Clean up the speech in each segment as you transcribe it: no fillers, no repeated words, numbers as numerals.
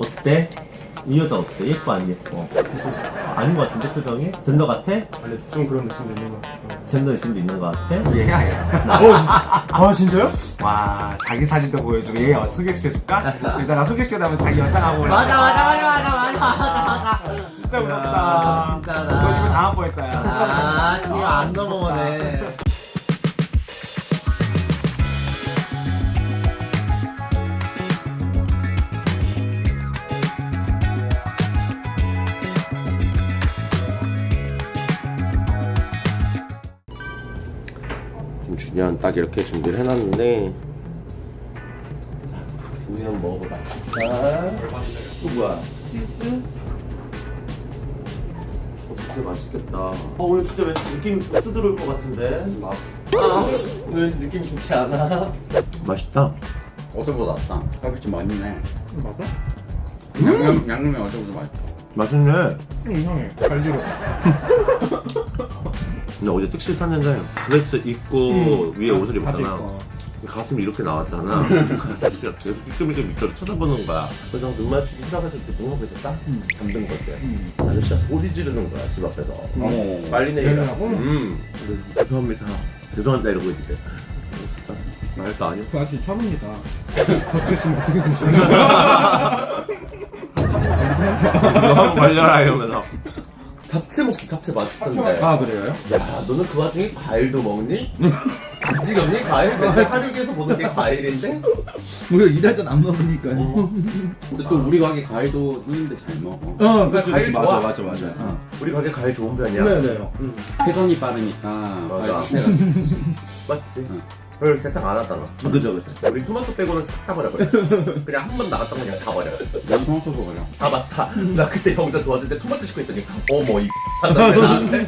어때? 이 여자 어때? 예뻐 안 예뻐? 아닌 것 같은데 표정이? 젠더 같아? 아니 좀 그런 느낌도 있는 것 같아요. 젠더 느낌도 있는 것 같아? 얘야 얘. 아 진짜요? 와 자기 사진도 보여주고 얘 소개시켜줄까? 일단 소개시켜주면 자기 여장하고 맞아. 진짜 무섭다. 진짜다. 너 이거 당할 뻔했다 야. 아, 씨발 안 넘어오네. 준현 딱 이렇게 준비를 해놨는데 준현 먹어보자. 자, 또 뭐야? 치즈? 진짜 맛있겠다. 오늘 진짜 왠지 느낌 쓰들어올 것 같은데? 오늘 왠지 느낌 좋지 않아? 맛있다. 어제보다 낫다. 갈비찜 맛있네. 맞아? 양념이 어제보다 맛있다. 맛있네. 이상해. 갈비로. 근데 어제 택시 탔는데 드레스 입고 위에 옷을 바지 입었잖아. 입고. 가슴이 이렇게 나왔잖아. 아저씨가 계속 삐끔삐끔 밑으로 쳐다보는 거야. 그래서 눈 맞추기 싫어가지고 이렇게 눈 하고 있었다? 잠든 거지. 아저씨가 소리 지르는 거야, 집 앞에서. 빨리 내리라고? 내리라고? 그래서 죄송합니다. 죄송합니다 이러고 있는데. 진짜 말도 아니었어. 그 아저씨 처음이다. 같이 있으면 어떻게 되시는 너 한번 걸려라 이러면서. 잡채 먹기 잡채 맛있던데. 아 그래요? 야, 너는 그 와중에 과일도 먹니? 안 지겹니? 과일? 맨날 한육에서 보는 게 과일인데? 우리가 일할 땐 안 먹으니까. 근데 또 우리 가게 과일도 쓰는데 잘 먹어. 과일 좋아. 맞아. 우리 가게 과일 좋은 편이야. 네네. 회전이 빠르니까 맞아. 과일 맞지? 응. 응, 세탁 안 하잖아. 그죠. 우리 토마토 빼고는 싹 다 버려버려. 그냥 한 번 나갔던 거 그냥 다 버려. 난 토마토 먹으려. 아, 맞다. 나 그때 영자 도와줄 때 토마토 씻고 있더니, 어머, 한다며, 나한테.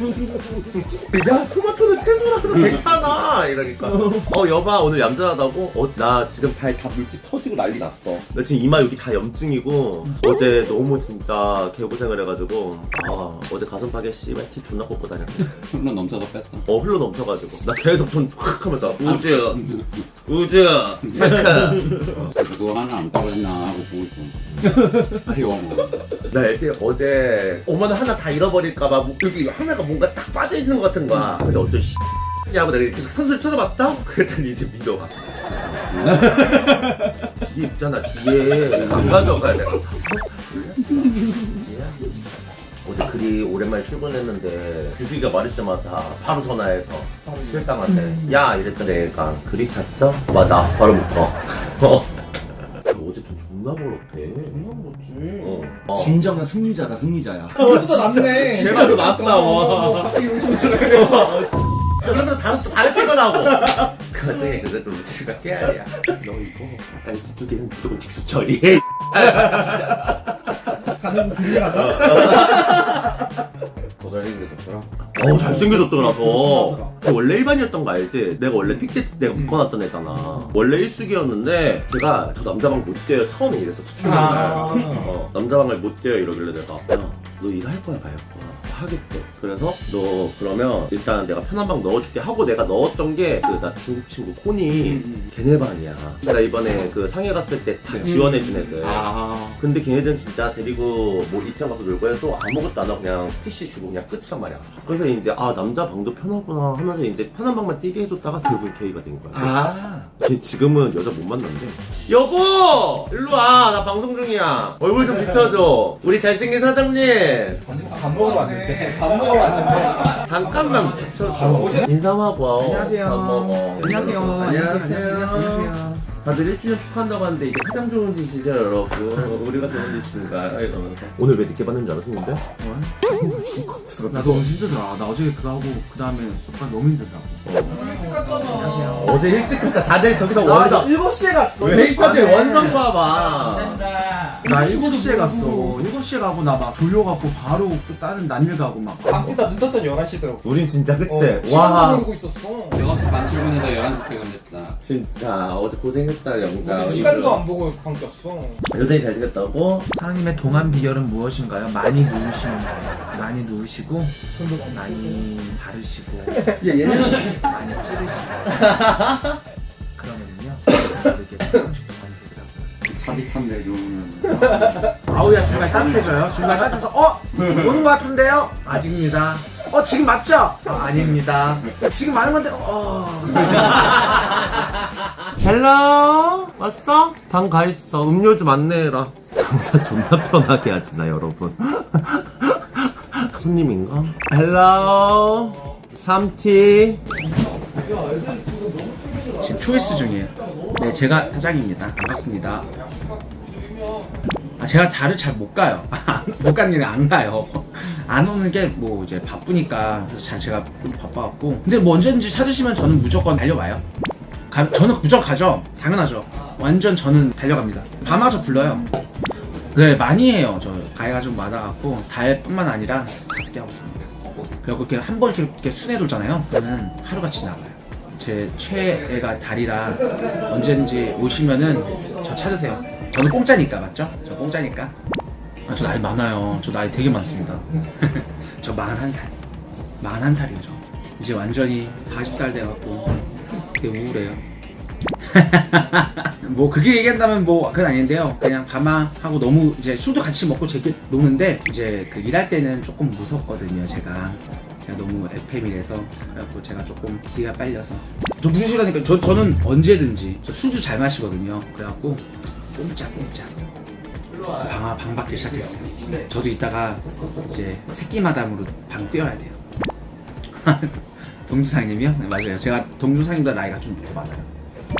야, 토마토는 채소라서 괜찮아! 이러니까. 여봐, 오늘 얌전하다고? 나 지금 발 다 물집 터지고 난리 났어. 나 지금 이마 여기 다 염증이고, 어제 너무 진짜 개고생을 해가지고, 어제 가슴팍에 씨발 티 존나 꽂고 다녔어. 훌러 넘쳐서 뺐어. 흘러 넘쳐가지고. 나 계속 돈 확 하면서, 우주, 체크. 그거 하나 안 떨어졌나 하고 보고 있고. 귀여워. 나 어제 어머나 하나 다 잃어버릴까봐 여기 하나가 뭔가 딱 빠져있는 것 같은 거야. 근데 어떤 하고 내가 계속 선수를 쳐다봤다? 그랬더니 이제 민호가 뒤에 있잖아, 뒤에 안 가져가. 내가 어제 글이 오랜만에 출근했는데 규식이가 말했자마자 바로 전화해서 실장한테 야 이랬더니 애가 글이 찾죠? 맞아, 바로 묶어. 어제 돈 존나 벌었대. 존나 먹었지. 진정한 승리자다, 승리자야. 진짜 낫네. 진짜로 낫다. 와. 그러면 5시 반에 퇴근하고. 그 와중에 그래도 우지가 깨알이야. 너 이거 아니 뒤쪽에는 무조건 직수 처리해. 가는 길이 가자. 더 잘생겨졌더라. 잘생겨졌더라고. 원래 일반이었던 거 알지? 내가 원래 픽대 내가 묶어놨던 애잖아. 원래 일숙이었는데 걔가 저 남자방 못 뛰어요. 처음에 이래서 출근을. 남자방을 못 뛰어요 이러길래 내가 야, 너 일할 거야 말 거야? 하겠대. 그래서 너 그러면 일단 내가 편한 방 넣어줄게 하고 내가 넣었던 게 그 나 중국 친구 코니 걔네 반이야. 내가 이번에 그 상해 갔을 때 다 지원해준 애들. 근데 걔네들은 진짜 데리고 뭐 이태원 가서 놀고 해도 아무것도 안 하고 그냥 TC 주고 그냥 끝이란 말이야. 그래서 이제 남자 방도 편하구나 하면서 이제 편한 방만 뛰게 해줬다가 결국 게이가 된 거야. 걔 지금은 여자 못 만난대. 여보! 일로 와. 나 방송 중이야. 얼굴 좀 비춰줘. 우리 잘생긴 사장님. 밥 먹으러 왔는데. 밥 먹으러 왔는데. 잠깐만 비춰줘. 인사하고 와. 안녕하세요. 밥 먹어. 안녕하세요. 안녕하세요. 다들 1주년 축하한다고 하는데 이게 가장 좋은 짓이죠 여러분. 우리가 좋은 짓인가 이러면서. 오늘 왜 늦게 받는 줄 알았었는데? 나 너무 힘들더라. 나 어제 그거 하고 그 다음에 수업 너무 힘들더라고. 어제 일찍 갔자. 다들 저기서 원성 7시에 갔어. 웨이터들 원성 봐봐. 나 7시에 갔어. 7시에 가고 나 막 졸려갖고 바로 또 다른 난일 가고 막. 밤새다 눈 떴던 11시더라고. 우린 진짜 그치? 시간도 와 모르고 있었어. 6시 반 출근해서 11시 퇴근했다. 진짜 어제 고생했다 영자. 시간도 안 보고 방 꼈어. 여전히 잘생겼다고? 사장님의 동안 비결은 무엇인가요? 많이 누우시는 거예요. 많이 누우시고, 많이 바르시고, 많이 찌르시고. 그러면요, 이렇게 조금씩 동안이 되더라고요. 사기 찬데 좋으면. 아우야 중간에 따뜻해져요. 중간에 따뜻해서 오는 것 같은데요? 아직입니다. 지금 맞죠? 아닙니다. 지금 많은 건데 헬로 왔어? 방 가있어. 음료좀 안내해라. 장사 존나 편하게 하지 나 여러분. 손님인가? 헬로 3티. 지금 초이스 중이에요. 네, 제가 사장입니다. 반갑습니다. 제가 자를 잘 못 가요. 못 가는 게 안 가요. 안 오는 게 뭐 이제 바쁘니까 그래서 제가 좀 바빠갖고. 근데 뭐 언제든지 찾으시면 저는 무조건 달려와요. 저는 무조건 가죠. 당연하죠. 완전 저는 달려갑니다. 밤마저 불러요. 네, 많이 해요. 저 가해가 좀 많아갖고 달뿐만 아니라 5개 하고 있습니다. 그리고 이렇게 한 번 이렇게 순회 돌잖아요. 그러면 하루가 지나가요. 제 최애가 달이라 언제든지 오시면은 저 찾으세요. 저는 공짜니까 맞죠? 저 공짜니까. 저 나이 많아요. 저 나이 되게 많습니다. 저 41살. 41살이에요 저. 이제 완전히 40살 돼갖고 되게 우울해요. 뭐 그게 얘기한다면 뭐 그건 아닌데요. 그냥 밤하고 너무 이제 술도 같이 먹고 재밌게 노는데 이제 그 일할 때는 조금 무섭거든요. 제가 너무 FM이라서 그래갖고 제가 조금 기가 빨려서 저 무시하니까 저는 언제든지 저 술도 잘 마시거든요. 그래갖고 꼼짝꼼짝 방 받기 시작했어요. 저도 이따가 이제 새끼마담으로 방 뛰어야 돼요. 동주사장님이요? 네, 맞아요. 제가 동주사장님보다 나이가 좀 더 많아요.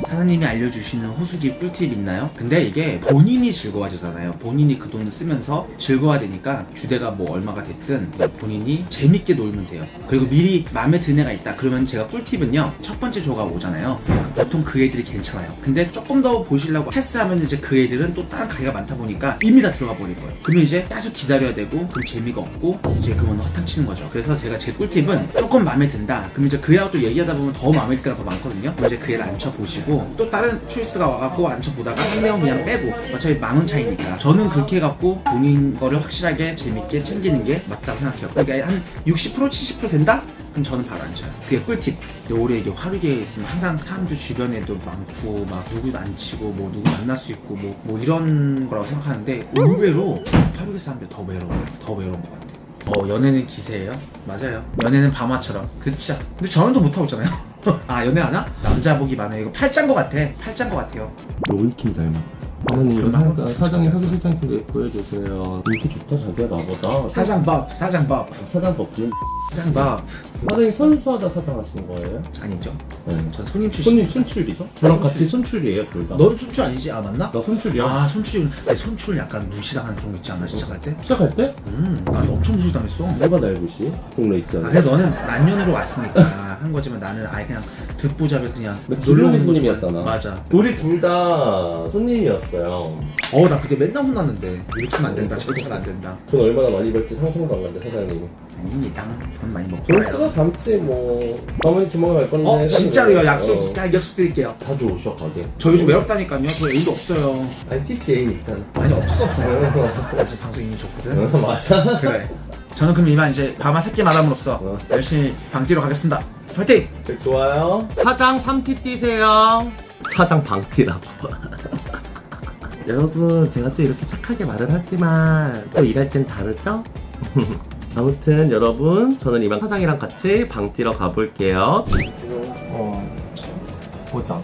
사장님이 알려주시는 호수기 꿀팁 있나요? 근데 이게 본인이 즐거워지잖아요. 본인이 그 돈을 쓰면서 즐거워야 되니까 주대가 뭐 얼마가 됐든 본인이 재밌게 놀면 돼요. 그리고 미리 마음에 드는 애가 있다 그러면 제가 꿀팁은요, 첫 번째 조가 오잖아요. 보통 그 애들이 괜찮아요. 근데 조금 더 보시려고 패스하면 이제 그 애들은 또 다른 가게가 많다 보니까 이미 다 들어가 버릴 거예요. 그러면 이제 계속 기다려야 되고 그럼 재미가 없고 이제 그건 허탕치는 거죠. 그래서 제가 제 꿀팁은 조금 마음에 든다 그럼 이제 그 애하고 또 얘기하다 보면 더 마음에 들 때가 더 많거든요. 그럼 이제 그 애를 앉혀보시고 또 다른 초이스가 와갖고 앉혀보다가 한 명은 그냥 빼고 어차피 10,000원 차이니까 저는 그렇게 해갖고 본인 거를 확실하게 재밌게 챙기는 게 맞다고 생각해요. 그러니까 한 60% 70% 된다? 그럼 저는 바로 앉혀요. 그게 꿀팁. 올해 이게 화류계에 있으면 항상 사람들 주변에도 많고 막 누구 안 치고 뭐 누구 만날 수 있고 뭐 이런 거라고 생각하는데 의외로 화류계 사람들 더 외로워요. 더 외로운 것 같아요. 연애는 기세예요? 맞아요. 연애는 밤화처럼. 그쵸. 근데 저는 또 못하고 있잖아요. 아 연애하나? 남자복이 많아요. 이거 팔짱 거 같아. 팔짱 거 같아요. 로이킴 닮아. 어머니 사장님 사수실장 좀 보여주세요. 인기 좋다 자기야 나보다. 사장밥. 사장법 좀. 사장밥. 사장님 선수하다 사장하신 거예요? 아니죠. 네. 전 손님 출신. 손님 순출이죠? 저랑 같이 순출이에요 둘 다. 넌 손출 아니지? 아 맞나? 나 순출이야. 아 손출. 내 손출 약간 무시당하는 그런 거 있지 않아 시작할 때? 시작할 때? 난 엄청 무시당했어. 누가 날 무시? 종로 있잖아. 근데 너는 난년으로 왔으니까 한 거지만 나는 아예 그냥 듣보잡에서 그냥 놀러 온 거 손님이었잖아. 좋아해. 맞아. 우리 둘 다 손님이었어요. 나 그때 맨날 혼났는데 이렇게 하면 안 된다. 저렇게 하면 안 된다. 돈 얼마나 많이 벌지 상상도 안 간대 사장님이. 아닙니다. 돈 많이 먹고 돈 가요. 쓰다 담지 뭐. 어머니 조만간 갈 건데. 진짜로요. 약속. 약속 드릴게요. 자주 오셔 가게. 저 요즘 외롭다니까요. 저 애인도 없어요. 아니 TC 애인 있잖아. 아니 없어. 아직 방송 이미 좋거든. 맞아. 그래. 저는 그럼 이만 이제 밤한 새끼 마담으로서 열심히 방 뛰러 가겠습니다. 파이팅! 좋아요. 사장 3티 뛰세요. 사장 방 뛰라고. 여러분 제가 또 이렇게 착하게 말을 하지만 또 일할 땐 다르죠? 아무튼 여러분 저는 이만 사장이랑 같이 방 뛰러 가볼게요. 보자.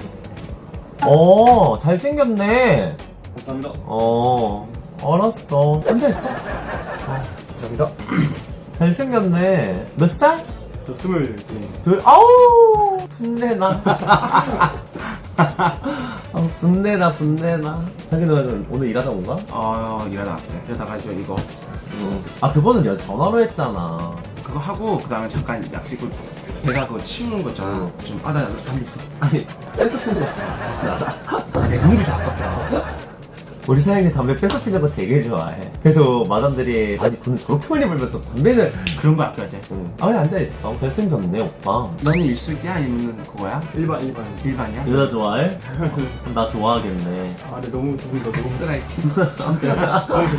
잘생겼네. 감사합니다. 알았어. 앉아있어. 감사합니다. 잘생겼네. 몇 살? 저 20. 아우 분내나. 분내나 분내나. 자기는 오늘 일하다 온 거야? 일하다 왔어요. 이러다가 이제 이거 그거는 전화로 했잖아. 그거 하고 그 다음에 잠깐 약속 내가 그거 치우는 거 있잖아. 좀 나 담배 있어. 아니 뺏어 피는 거 진짜. 내 몸이 다 아깝더라. 우리 사장님 담배 뺏어 피는 거 되게 좋아해. 그래서 마담들이 아니 돈을 저렇게 많이 벌면서 담배는. 그런 거 아껴야 돼. 아니 앉아있어. 잘생겼네 오빠. 너는 일수기야? 아니면 그거야? 일반이야? 일반이야? 여자 좋아해? 나 좋아하겠네. 아, 근데 너무 두 분 다 너무 쓰라이트.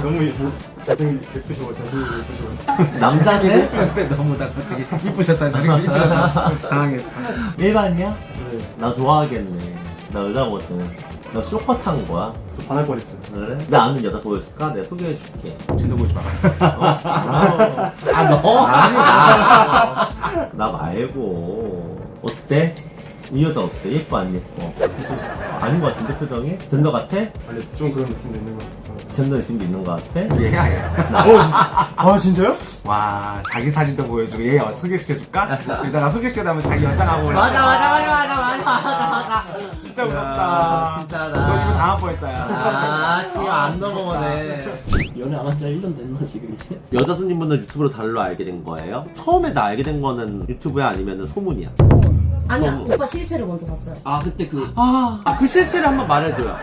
너무 잘생기 예쁘시고 잘생기고 예쁘시고. 남자네? 너무 나 갑자기 이쁘셨어요. 저렇게 이쁘셨어. 당황했어. 일반이야? 네. 나 좋아하겠네. 나 여자거든. 나 쇼커 탄 거야. 저 반할 뻔했어. 그래? 나 아는 여자 보여줄까? 내가 소개해줄게. 진도 보지 마. 아, 너? 아니, 나 말고. 어때? 이 여자 어때? 예뻐, 안 예뻐? 아닌 것 같은데, 표정이? 젠더 같아? 아니, 좀 그런 느낌도 있는 것 같아. 젠더 느낌도 있는 것 같아? 얘 아, 진짜요? 와, 자기 사진도 보여주고 얘 소개시켜줄까? 여기다가 소개시켜달면 자기 연장하고 맞아. 진짜 무섭다. 진짜다. 너 이거 당할 뻔했다, 야. 아, 씨, 안 넘어가네. 연애 안 한 지 1년 됐나 지금 이제? 여자 손님분들 유튜브로 달로 알게 된 거예요? 처음에 나 알게 된 거는 유튜브야 아니면 소문이야? 아니야, 오빠 실체를 먼저 봤어요. 아 그때 그 그 실체를 한번 말해줘요.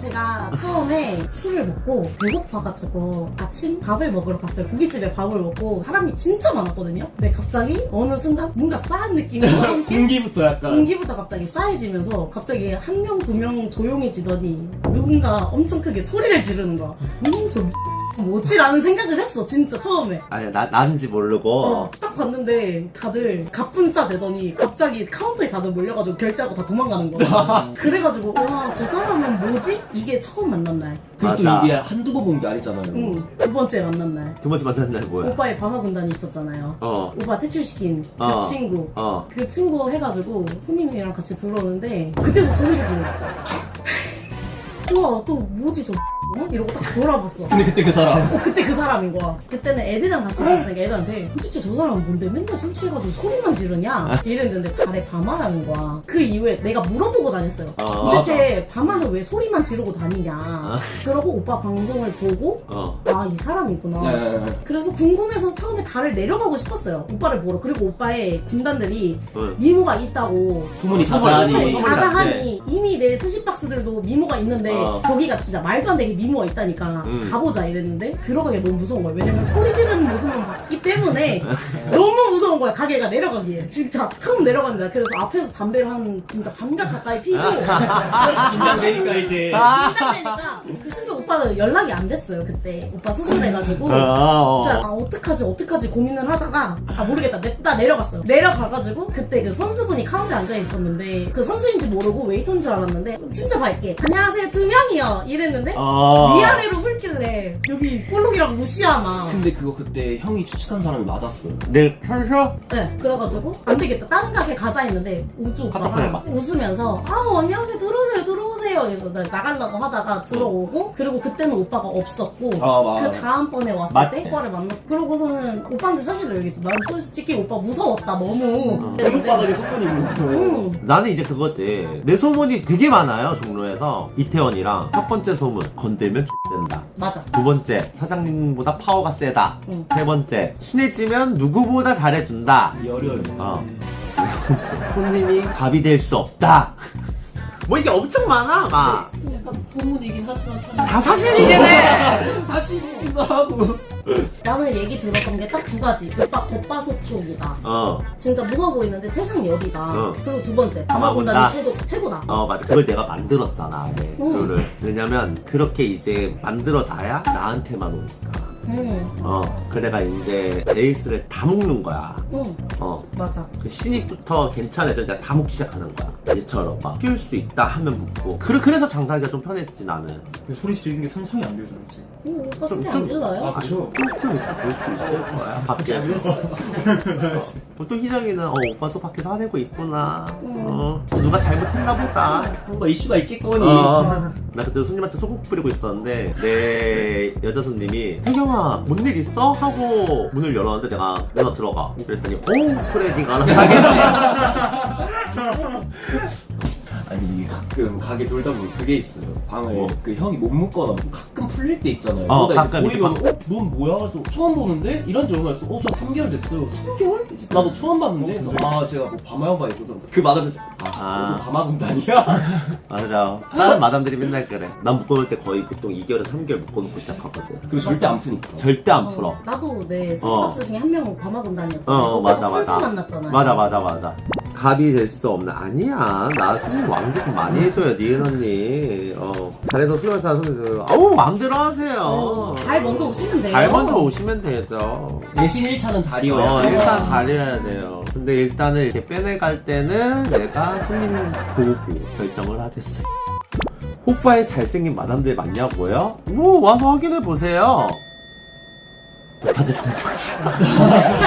제가 처음에 술을 먹고 배고파가지고 아침 밥을 먹으러 갔어요. 고깃집에 밥을 먹고 사람이 진짜 많았거든요. 근데 갑자기 어느 순간 뭔가 싸한 느낌과 함께 공기부터 약간 공기부터 갑자기 싸해지면서 갑자기 한 명, 두 명 조용해지더니 누군가 엄청 크게 소리를 지르는 거야. 저 뭐지? 라는 생각을 했어, 진짜 처음에. 아니, 나는지 모르고. 딱 봤는데 다들 갑분싸 되더니 갑자기 카운터에 다들 몰려가지고 결제하고 다 도망가는 거야. 그래가지고 와, 저 사람은 뭐지? 이게 처음 만난 날. 그리고 또 맞아. 이게 한두 번 본 게 아니잖아요. 응, 두 번째 만난 날. 두 번째 만난 날 뭐야? 오빠의 방화군단이 있었잖아요. 오빠 퇴출시킨 그 친구. 그 친구 해가지고 손님이랑 같이 들어오는데 그때도 소리를 질렀어. 우와, 또 뭐지 저 이러고 딱 돌아봤어. 근데 그때 그 사람 그때 그 사람인 거야. 그때는 애들이랑 같이 있었으니까 애들한테 도대체 저 사람은 뭔데 맨날 술 취해가지고 소리만 지르냐? 이랬는데 달에 밤하라는 거야. 그 이후에 내가 물어보고 다녔어요. 도대체 밤하는 왜 소리만 지르고 다니냐? 그러고 오빠 방송을 보고 아, 이 사람이구나. 그래서 궁금해서 처음에 달을 내려가고 싶었어요. 오빠를 보러. 그리고 오빠의 군단들이 미모가 있다고 소문이 자자하니 자자하니 이미 내 스시박스들도 미모가 있는데 저기가 진짜 말도 안 되게 미모가 있다니까 가보자 이랬는데 들어가기 너무 무서운 거야. 왜냐면 소리 지르는 모습만 봤기 때문에 너무 무서운 거야. 가게가 내려가기에 진짜 처음 내려간다. 그래서 앞에서 담배를 한 진짜 반갑 가까이 피고 긴장되니까 이제 긴장되니까 그 심지어 오빠는 연락이 안 됐어요. 그때 오빠 수술해가지고 진짜 어떡하지 고민을 하다가 모르겠다 냅다 내려갔어요. 내려가가지고 그때 그 선수분이 카운터에 앉아 있었는데 그 선수인지 모르고 웨이터인 줄 알았는데 진짜 밝게 안녕하세요 2명이요 이랬는데 위아래로 훑길래 여기 꼴록이라고 무시하나. 근데 그거 그때 형이 추측한 사람이 맞았어요. 네, 선수? 네, 그래가지고 안 되겠다 다른 가게 가자 했는데 우주 오빠가 웃으면서 안녕하세요 들어오세요 그래서 나 나가려고 하다가 들어오고 그리고 그때는 오빠가 없었고 그 다음번에 왔을 때 오빠를 만났어. 그러고서는 오빠한테 사실을 얘기했죠. 난 솔직히 오빠 무서웠다 너무. 손바닥에 소문이 있고 나는 이제 그거지. 내 소문이 되게 많아요, 종로에서. 이태원이랑 첫 번째 소문, 건들면 X된다. 맞아. 두 번째, 사장님보다 파워가 세다. 세 번째, 친해지면 누구보다 잘해준다. 열혈 네 번째, 손님이 밥이 될 수 없다. 뭐 이게 엄청 많아, 막. 약간 소문이긴 하지만 다 사실이긴 해! 사실이기도 하고 나는 얘기 들었던 게 딱 두 가지. 오빠 소촉이다. 어, 진짜 무서워 보이는데 세상 열이다. 그리고 두 번째, 밤하군다. 밤하군단이 최고다. 맞아. 그걸 내가 만들었잖아, 아예. 그거를. 왜냐면, 그렇게 이제 만들어놔야 나한테만 오니까. 그래가 이제 에이스를 다 먹는 거야. 맞아. 그 신입부터 괜찮은 애들 내가 다 먹기 시작하는 거야. 얘처럼 막 키울 수 있다 하면 묻고. 그래서 장사하기가 좀 편했지, 나는. 근데 소리 지르는 게 상상이 안 되잖아, 지금. 오빠 소리 안 질러요? 그쵸. 조금 이따 볼 수 있을 거야. 밖에. 보통 희정이는 오빠 또 밖에서 화내고 있구나. 누가 잘못했나 보다. 뭔가 이슈가 있겠거니 나 그때 손님한테 소금 뿌리고 있었는데 내 여자 손님이 혜경아 뭔 일 있어? 하고 문을 열었는데 내가 누나 들어가 그랬더니 그래 니가 알아서 하겠지. 아니 이게 가끔 가게 돌다 보면 그게 있어요. 방을 그 형이 못 묵거나 가끔 풀릴 때 있잖아요. 그러다 가끔 이제 보이면 넌 뭐야? 그래서 처음 보는데 이런 지 얼마 됐어? 저 3개월 됐어요. 3개월? 나도 처음 봤는데 제가 뭐 밤하야바에 있어서 그 마담 밤하군단이야? 맞아. 다른 마담들이 맨날 그래. 난 묶어놓을 때 거의 보통 2개월에서 3개월 묶어놓고 시작하거든. 그리고 절대 안 푸니까. 절대 안 풀어. 나도 내 스시박스 중에 한 명은 밤하군단이었잖아. 맞아. 만났잖아. 맞아. 갑이 될 수 없는 아니야. 나 손님 왕도 좀 많이 해줘요, 니은 언니. 잘해서 수요일사 손님 마음대로 하세요. 달 먼저 오시면 돼요. 달 먼저 오시면 되죠. 대신 1차는 달이어야 돼. 일단 달려야 돼요. 근데 일단은 이렇게 빼내갈 때는 내가 손님 보고 결정을 하겠어요. 오빠의 잘생긴 마담들 맞냐고요? 오, 와서 확인해 보세요. 다들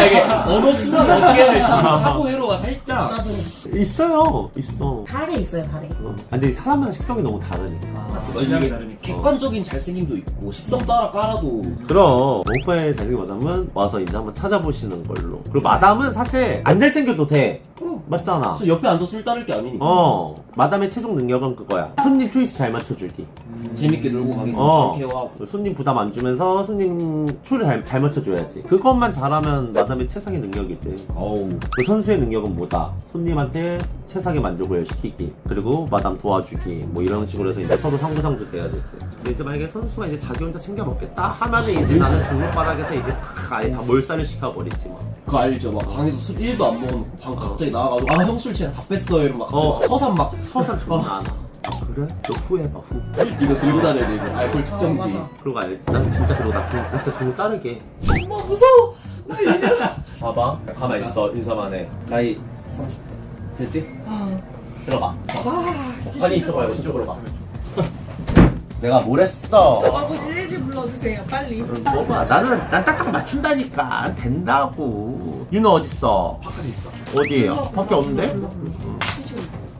이게 어느 순간 어떻게 해야 될지 사고 회로가 살짝. 나도 있어요. 있어. 달에 있어요, 달에. 근데 사람마다 식성이 너무 다르니까. 이게 객관적인 잘생김도 있고 식성 따라 깔아도 그럼 오빠의 잘생긴 마담은 와서 이제 한번 찾아보시는 걸로. 그리고 마담은 사실 안 잘생겨도 돼. 응. 맞잖아. 저 옆에 앉아 술 따를 게 아니니까 마담의 최종 능력은 그거야. 손님 초이스 잘 맞춰주기. 재밌게 놀고 가겠다. 케어하고. 손님 부담 안 주면서 손님 초를 잘 맞춰줘야지. 그것만 잘하면 마담의 최상의 능력이지. 어우. 그 선수의 능력은 뭐다? 손님한테 최상의 만족을 시키기, 그리고 마담 도와주기, 뭐 이런 식으로 해서 이제 서로 상부상조 돼야 되지. 근데 이제 만약에 선수가 이제 자기 혼자 챙겨 먹겠다 하면은 이제 나는 중간바닥에서 이제 탁 아예 다 몰살을 시켜버리지 막. 그거 알죠? 막 방에서 술 1도 안 먹어놓고 방 갑자기 나와가지고 아 형 술 제가 다 뺐어요 이러면 막 갑자기 서산 막 서산 존나 안 와. 아 그래? 너 후회봐 후. 이거 들고 다녀야 돼 이거 알콜 측정기. 맞아. 그러고 알지? 난 진짜 그러고 나 그냥 진짜 정말 자르게. 엄마 무서워. 봐봐. 가만 있어. 인사만 해. 나이 30. 되지? 들어가. 아니 이쪽 말고 저쪽으로 가. 내가 뭘 했어? 아버지 일일이 불러주세요, 빨리. 뭐가? 난 딱딱 맞춘다니까. 된다고. 윤호 어딨어? 바깥에 있어. 어디에요? 밖에 없는데?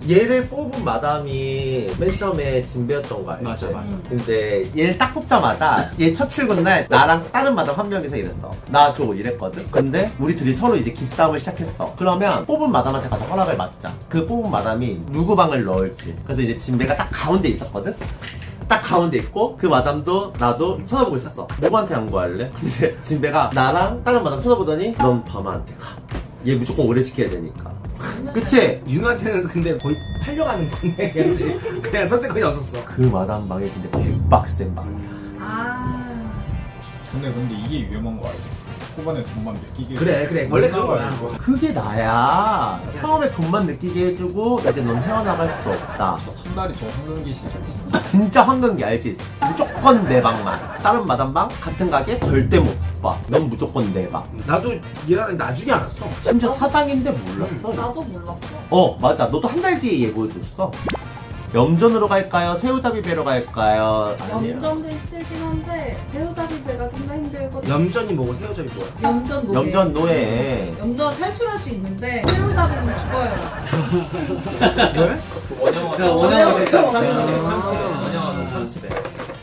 얘를 뽑은 마담이 맨 처음에 진배였던 거 알지? 맞아. 근데 얘를 딱 뽑자마자 얘 첫 출근 날 나랑 다른 마담 한 명이서 이랬어. 나 줘 이랬거든. 근데 우리 둘이 서로 이제 기싸움을 시작했어. 그러면 뽑은 마담한테 가서 허락을 받자. 그 뽑은 마담이 누구 방을 넣을지. 그래서 이제 진배가 딱 가운데 있었거든. 딱 가운데 있고 그 마담도 나도 쳐다보고 있었어. 누구한테 양보할래? 근데 진배가 나랑 다른 마담 쳐다보더니 넌 바마한테 가. 얘 무조건 오래 지켜야 되니까. 그치? 윤호한테는 근데 거의 팔려가는 건데 그냥 선택권이 없었어. 그 마담 방에 근데 백박센 방이야. 아. 근데 이게 위험한 거 알지? 초반에 돈만 느끼게 그래 원래 그런 거야. 그게 나야. 처음에 돈만 느끼게 해주고 이제 넌 헤어나갈 수 없다. 한 달이 저 황금기 시절 진짜 진짜 황금기 알지? 무조건 내 방만. 다른 마담 방 같은 가게 절대 못 봐. 넌 무조건 내 방. 나도 일하는 나중에 알았어. 심지어 사장인데 몰랐어. 나도 몰랐어. 맞아. 너도 한 달 뒤에 예고해줬어. 염전으로 갈까요? 새우잡이배로 갈까요? 아니에요. 염전도 힘들긴 한데 새우잡이배가 좀 더 힘들거든. 염전이 뭐고 새우잡이 뭐야? 염전 노예. 염전 노예. 염전 탈출할 수 있는데 새우잡이는 죽어요.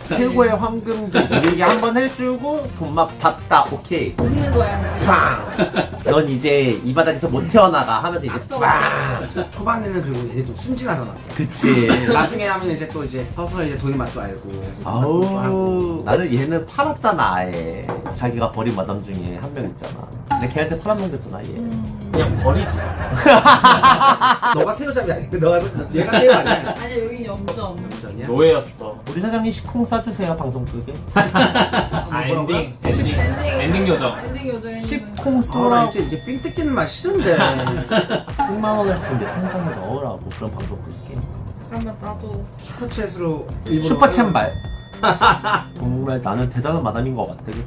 최고의 황금기 이렇게 한번 해주고 돈막 받다. 오케이. 먹는 거야. 빵! 넌 이제 이 바닥에서 못 태어나가 하면서 이제 빵! 초반에는 그리고 얘네 좀 순진하잖아. 그치. 나중에 하면 이제 또 이제 서서 이제 돈의 맛도 알고. 아우, 나는 얘는 팔았잖아, 아예. 자기가 버린 마담 중에 한 명 있잖아. 근데 걔한테 팔아먹겼잖아, 얘. 그냥 버리지. 너가 새우잡이 아니야. 얘가 새우 아니야. 아니 여긴 염전. 염전이야? 노예였어. 우리 사장님 시콩 싸주세요, 방송 끄게. 엔딩 엔딩 요정 엔딩 요정에 시콩 아, 나 쏘라고. 이제 삥 뜯기는 맛 싫은데. 10만원어치 내 통장에 넣으라고. 그런 방송 끌게. 그러면 나도 슈퍼챗으로 슈퍼챔발. 정말 나는 대단한 마담인 것 같아, 그치?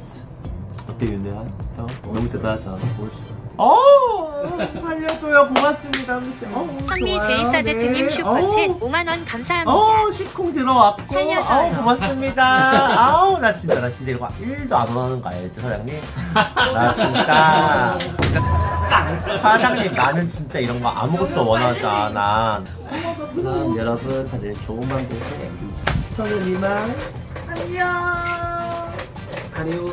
어때, 윤혜야? 형? 너무 대단하잖아. 살려줘요. 고맙습니다, 미씨. 선미 좋아요. 제이사제트님 네. 슈퍼챗 5만원 감사합니다. 시콩 들어왔고. 살려줘요. 고맙습니다. 나 진짜 이거 1도 안 원하는 거 알지, 사장님? 나 진짜 사장님, 나는 진짜 이런 거 아무것도 원하지 않아. 그럼 여러분 다들 좋은 밤 되세요. 저는 이만. 안녕. 아리오.